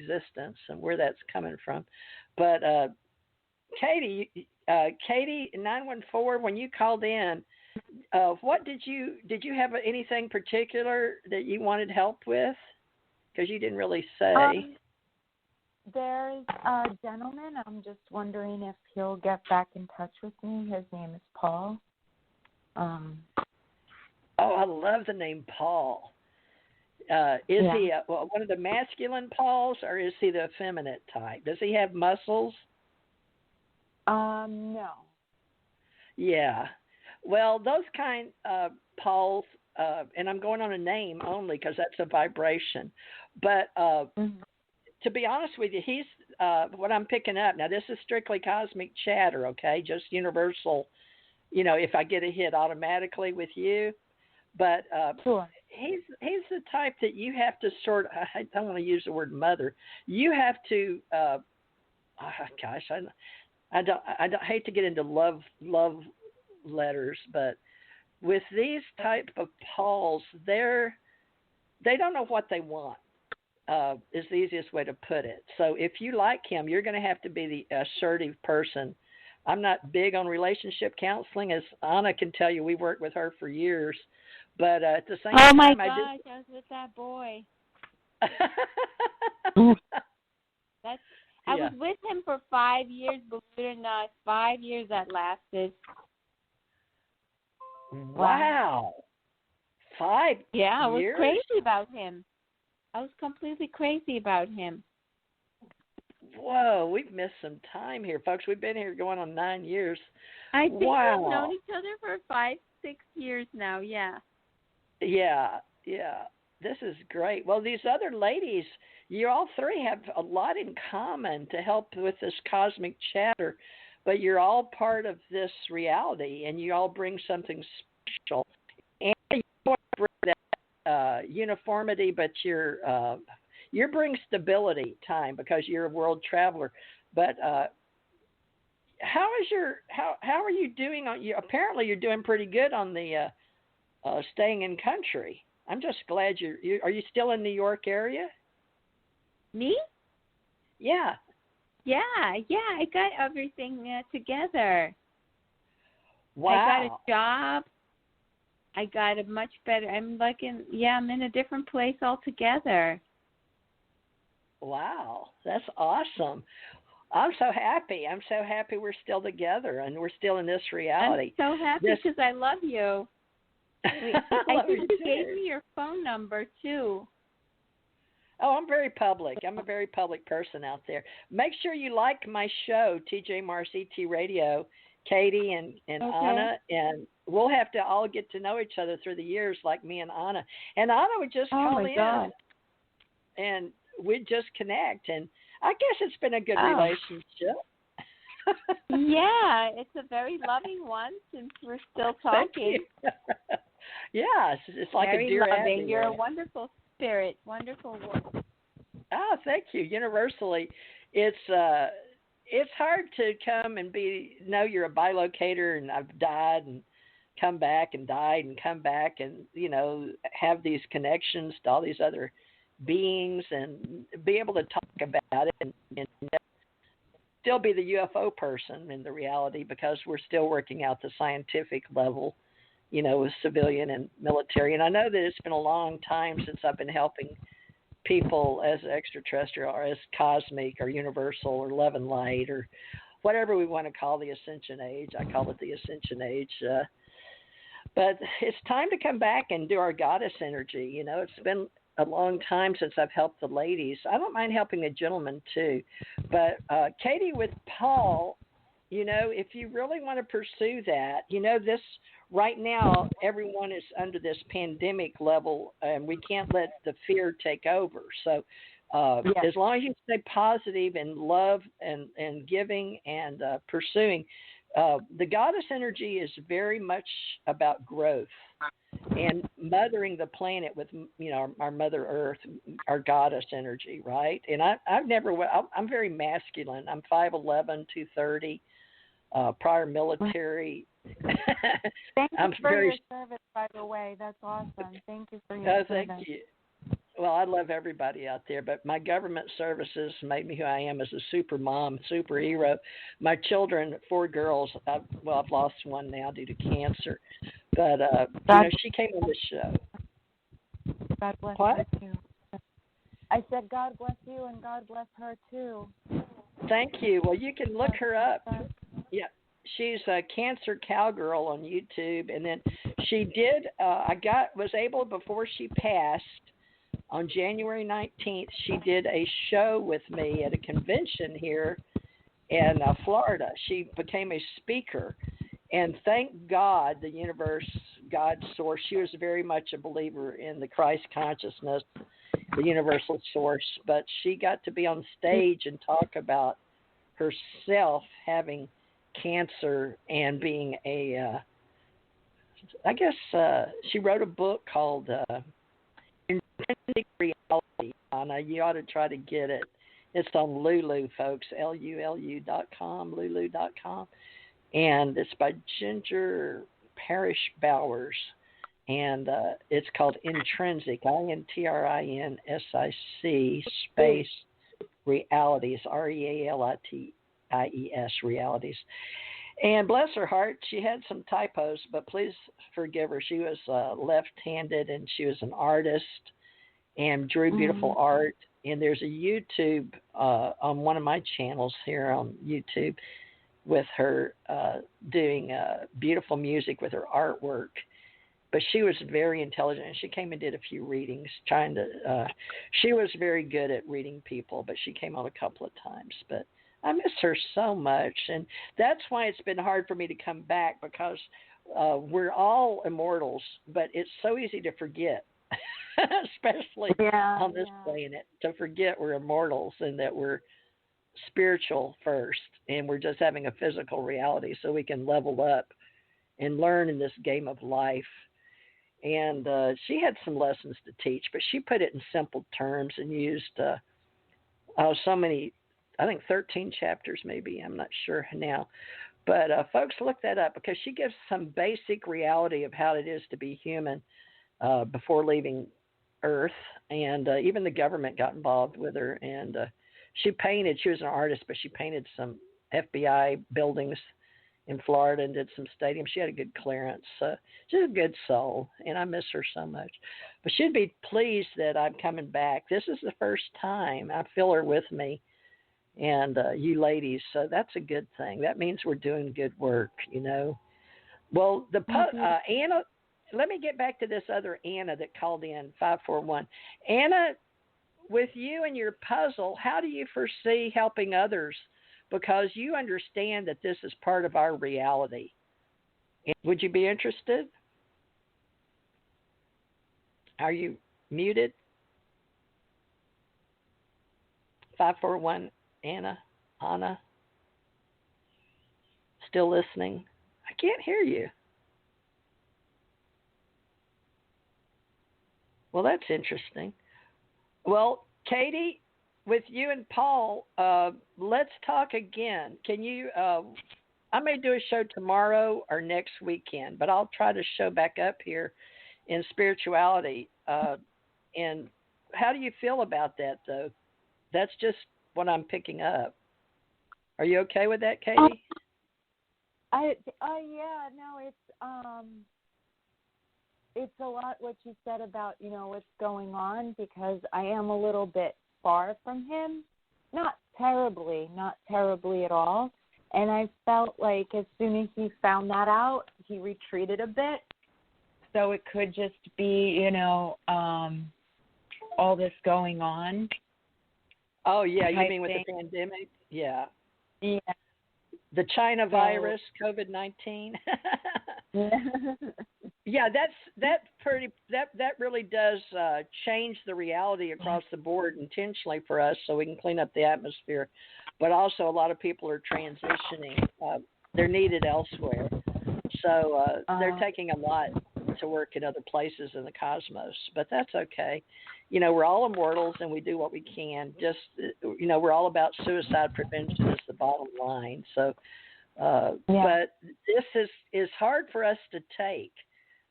existence and where that's coming from. But Katie, 914, when you called in, what did you have anything particular that you wanted help with? Because you didn't really say. There's a gentleman. I'm just wondering if he'll get back in touch with me. His name is Paul. Oh, I love the name Paul. Is he one of the masculine Pauls, or is he the effeminate type? Does he have muscles? No. Yeah. Well, those kind of Pauls, and I'm going on a name only because that's a vibration. But to be honest with you, he's what I'm picking up. Now, this is strictly cosmic chatter, okay? Just universal, if I get a hit automatically with you. But sure. He's the type that you have to I don't want to use the word mother. You have to, I don't hate to get into love letters, but with these type of Pauls, they don't know what they want. Is the easiest way to put it. So if you like him, you're going to have to be the assertive person. I'm not big on relationship counseling, as Anna can tell you. We worked with her for years. But at the same time, oh my gosh, I was with that boy. I was with him for 5 years, believe it or not. 5 years that lasted. Wow. 5 years? Yeah, I was crazy about him. I was completely crazy about him. Whoa, we've missed some time here, folks. We've been here going on 9 years. I think we've known each other for 5, 6 years now, yeah. Yeah. This is great. Well, these other ladies, you all three have a lot in common to help with this cosmic chatter, but you're all part of this reality, and you all bring something special. And you bring that uniformity, but you bring stability, time, because you're a world traveler. But how are you doing? Apparently, you're doing pretty good on the staying in country. I'm just glad are you still in New York area? Me? Yeah. Yeah, I got everything together. Wow. I got a job. I got a much better, I'm in a different place altogether. Wow, that's awesome. I'm so happy. We're still together and we're still in this reality. I'm so happy because I love you. I think you gave me your phone number, too. Oh, I'm very public. I'm a very public person out there. Make sure you like my show, TJ Mars ET Radio, Katie and Anna, and we'll have to all get to know each other through the years, like me and Anna. And Anna would just call in, God. and we'd just connect. And I guess it's been a good relationship. Yeah, it's a very loving one since we're still talking. Yeah, it's like very a dear loving. Abby. You're a wonderful spirit, wonderful woman. Oh, thank you. Universally, it's hard to come and know you're a bilocator and I've died and come back and died and come back and have these connections to all these other beings and be able to talk about it and still be the UFO person in the reality, because we're still working out the scientific level, with civilian and military. And I know that it's been a long time since I've been helping people as extraterrestrial or as cosmic or universal or love and light or whatever we want to call the ascension age. I call it the ascension age. But it's time to come back and do our goddess energy. It's been a long time since I've helped the ladies. I don't mind helping the gentlemen too. But Katie, with Paul, if you really want to pursue that, this right now, everyone is under this pandemic level and we can't let the fear take over. So as long as you stay positive and love and giving and pursuing, the goddess energy is very much about growth and mothering the planet with, our Mother Earth, our goddess energy, right? And I'm very masculine. I'm 5'11", 230, prior military. Thank you for your service, by the way. That's awesome. Thank you for your service. Thank you. Well, I love everybody out there, but my government services made me who I am as a super mom, superhero. My children, four girls, I've lost one now due to cancer, but God, she came on the show. God bless her What? too. I said, God bless you and God bless her too. Thank you. Well, you can look her up. Yeah, she's a cancer cowgirl on YouTube, and then she did. Was able before she passed on January 19th. She did a show with me at a convention here in Florida. She became a speaker, and thank God, the universe, God's source. She was very much a believer in the Christ consciousness, the universal source. But she got to be on stage and talk about herself having cancer and being I guess she wrote a book called Intrinsic Reality. Anna, you ought to try to get it. It's on Lulu, folks, LULU.com, Lulu.com. And it's by Ginger Parrish Bowers. And it's called Intrinsic, INTRINSIC space realities, REALITIES, realities. And bless her heart, she had some typos, but please forgive her. She was left-handed, and she was an artist and drew beautiful art. And there's a YouTube on one of my channels here on YouTube with her doing beautiful music with her artwork. But she was very intelligent, and she came and did a few readings, she was very good at reading people, but she came on a couple of times. But I miss her so much, and that's why it's been hard for me to come back, because we're all immortals, but it's so easy to forget, especially on this planet, to forget we're immortals and that we're spiritual first, and we're just having a physical reality so we can level up and learn in this game of life. And she had some lessons to teach, but she put it in simple terms and used so many, I think 13 chapters maybe, I'm not sure now. But folks, look that up, because she gives some basic reality of how it is to be human before leaving Earth. And even the government got involved with her. And she was an artist, but she painted some FBI buildings in Florida and did some stadiums. She had a good clearance. She's a good soul, and I miss her so much. But she'd be pleased that I'm coming back. This is the first time. I feel her with me, and you ladies, so that's a good thing. That means we're doing good work, Well, Anna, let me get back to this other Anna that called in, 541. Anna, with you and your puzzle, how do you foresee helping others? Because you understand that this is part of our reality. Would you be interested? Are you muted? 541, Anna? Still listening? I can't hear you. Well, that's interesting. Well, Katie, with you and Paul, let's talk again. Can you? I may do a show tomorrow or next weekend, but I'll try to show back up here in spirituality. And how do you feel about that, though? That's just what I'm picking up. Are you okay with that, Katie? It's a lot what you said about what's going on, because I am a little bit far from him, not terribly at all. And I felt like as soon as he found that out, he retreated a bit. So it could just be, all this going on. Oh, yeah, you mean with the pandemic? Yeah. Yeah. The China virus, COVID-19. Yeah, that really does change the reality across the board intentionally for us, so we can clean up the atmosphere. But also, a lot of people are transitioning; they're needed elsewhere, so they're taking a lot to work in other places in the cosmos. But that's okay. We're all immortals, and we do what we can. Just we're all about suicide prevention is the bottom line. So, but this is hard for us to take.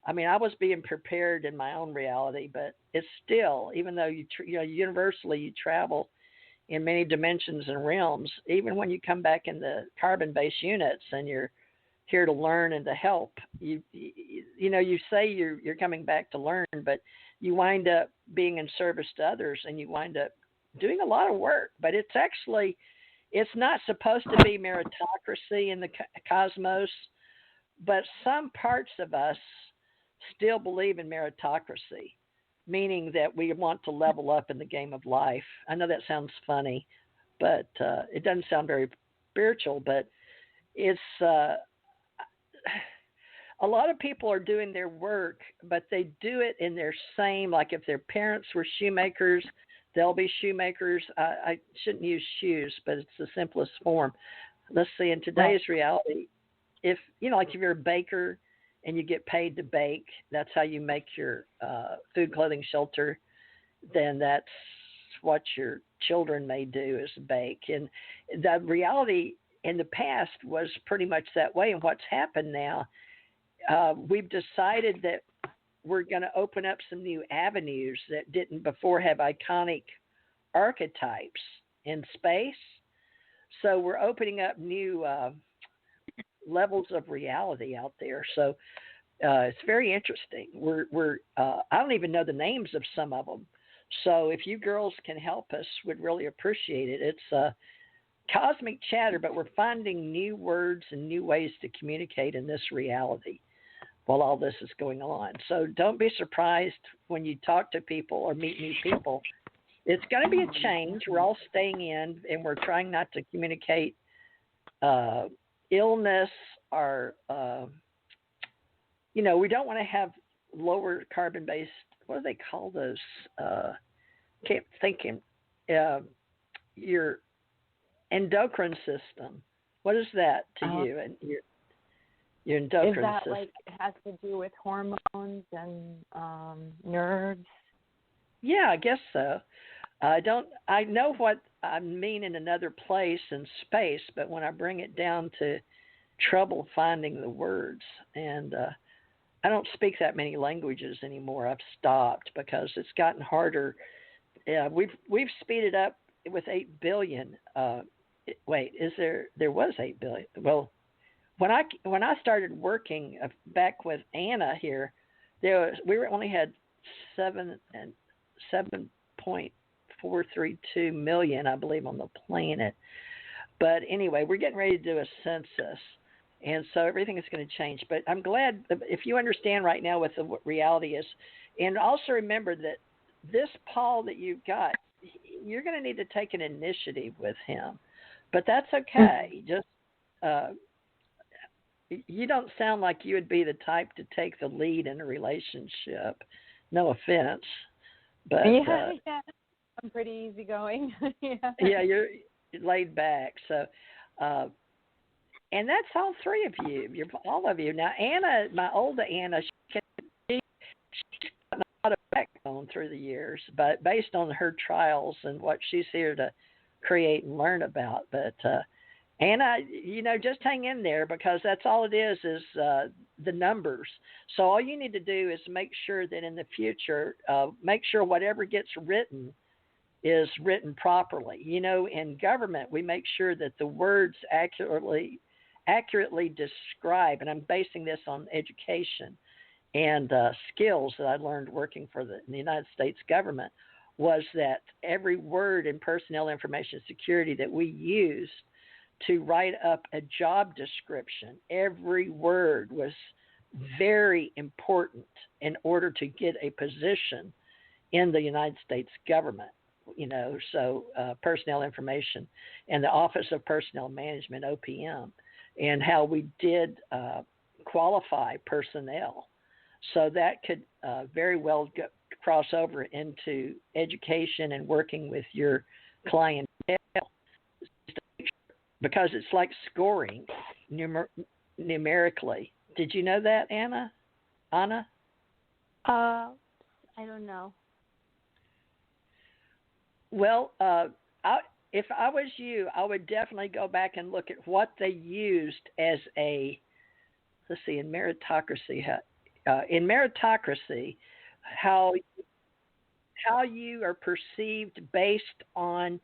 I mean, I was being prepared in my own reality, but it's still, even though universally you travel in many dimensions and realms, even when you come back in the carbon-based units and you're here to learn and to help, you say you're coming back to learn, but you wind up being in service to others, and you wind up doing a lot of work. But it's not supposed to be meritocracy in the cosmos, but some parts of us still believe in meritocracy, meaning that we want to level up in the game of life. I know that sounds funny, but it doesn't sound very spiritual, but it's a lot of people are doing their work, but they do it in their same, like if their parents were shoemakers, they'll be shoemakers. I shouldn't use shoes, but it's the simplest form. Let's see, in today's reality, if you're a baker and you get paid to bake, that's how you make your food, clothing, shelter, then that's what your children may do is bake. And the reality in the past was pretty much that way. And what's happened now, we've decided that we're going to open up some new avenues that didn't before have iconic archetypes in space. So we're opening up new levels of reality out there. So it's very interesting. I don't even know the names of some of them. So if you girls can help us, we'd really appreciate it. It's cosmic chatter, but we're finding new words and new ways to communicate in this reality while all this is going on. So don't be surprised when you talk to people or meet new people. It's going to be a change. We're all staying in, and we're trying not to communicate illness or, we don't want to have lower carbon-based, what do they call those? Can't think. Your endocrine system. What is that to you? And your endocrine is that system. Like it has to do with hormones and nerves? Yeah, I guess so. I know what I mean in another place in space, but when I bring it down to trouble finding the words, and I don't speak that many languages anymore. I've stopped because it's gotten harder. We've speeded up with 8 billion. Wait, there was 8 billion. Well, when I started working back with Anna here, we only had 7.432 million, I believe, on the planet. But anyway, we're getting ready to do a census, and so everything is going to change. But I'm glad if you understand right now what the reality is, and also remember that this Paul that you've got, you're going to need to take an initiative with him, but that's okay. Just you don't sound like you would be the type to take the lead in a relationship. No offense, but yeah, I'm pretty easygoing. Yeah, you're laid back. So, and that's all three of you. All of you. Now, Anna, my older Anna, she's gotten a lot of backbone through the years, but based on her trials and what she's here to create and learn about. But Anna, just hang in there, because that's all it is the numbers. So all you need to do is make sure that in the future, make sure whatever gets written is written properly. In government, we make sure that the words accurately describe, and I'm basing this on education and skills that I learned working for the United States government, was that every word in personnel information security that we used to write up a job description, every word was very important in order to get a position in the United States government. So personnel information and the Office of Personnel Management, OPM, and how we did qualify personnel. So that could very well cross over into education and working with your clientele, because it's like scoring numerically. Did you know that, Anna? I don't know. Well, if I was you, I would definitely go back and look at what they used as in meritocracy. in meritocracy, how how you are perceived based on